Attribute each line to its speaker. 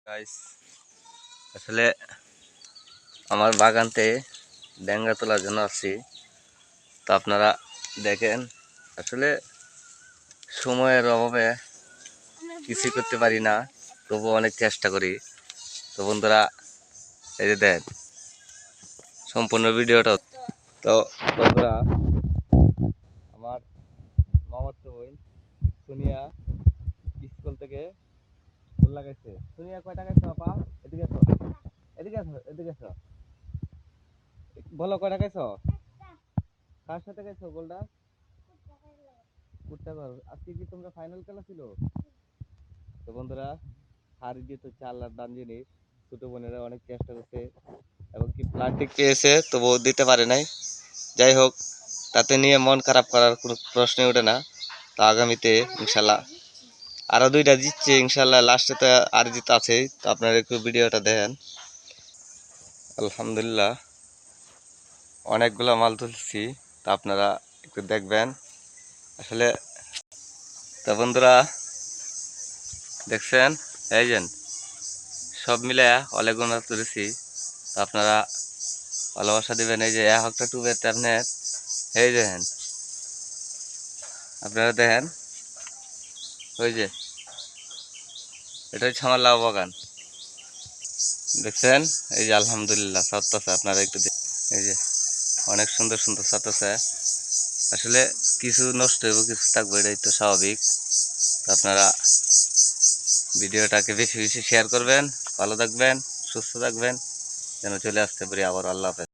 Speaker 1: Guys, আসলে আমার বাগানতে ডেঙ্গা তোলার জন্য আসছি। তো আপনারা দেখেন, আসলে সময়ের অভাবে কিছুই করতে পারি না, তবু অনেক চেষ্টা করি। তো বন্ধুরা, এই যে দেন সম্পূর্ণ ভিডিওটা। তো বন্ধুরা, আমার মামাতো বোন সোনিয়া স্কুল থেকে ফুল লাগাইছে। সোনিয়া কয় টাকা খাইছো আপা? এদিকে আসো, এদিকে আসো, এদিকে আসো। বলো কয় টাকা খাইছো? কার সাথে খাইছো গোলটা? আজকে কি তোমরা ফাইনাল খেলা ছিল? তো বন্ধুরা, হার জিত হচ্ছে আল্লাহর দান জিনিস। ছোট বোনেরা অনেক চেষ্টা করছে এবং কি প্লান্টিক পেয়েছে, তবু দিতে পারে নাই। যাই হোক, তাতে নিয়ে মন খারাপ করার কোনো প্রশ্নই ওঠে না। তো আগামীতে ইনশাল্লাহ আরো দুইটা জিতছে ইনশাল্লাহ, লাস্টে তো আর জিত আছেই। তো আপনারা একটু ভিডিওটা দেখেন। আলহামদুলিল্লাহ, অনেকগুলো মাল তুলছি, তা আপনারা একটু দেখবেন। আসলে তো বন্ধুরা দেখছেন, এই যে সব মিলে অনেকগুলো তুলেছি। তো আপনারা ভালোবাসা দিবেন। এই যে একটা টুবেতে আপনার এই দেখেন, আপনারা দেখেন, ওই যে এটা হচ্ছে আমার লাউ বাগান, দেখছেন? এই যে আলহামদুলিল্লাহ ছাড়তেছে, আপনারা একটু এই যে অনেক সুন্দর সুন্দর ছাড়তেছে। আসলে কিছু নষ্ট হইব, কিছু থাকবে, এটাই তো স্বাভাবিক। তো আপনারা ভিডিওটাকে বেশি বেশি শেয়ার করবেন। ভালো থাকবেন, সুস্থ থাকবেন, যেন চলে আসতে পারি আবার। আল্লাহ হাফেজ।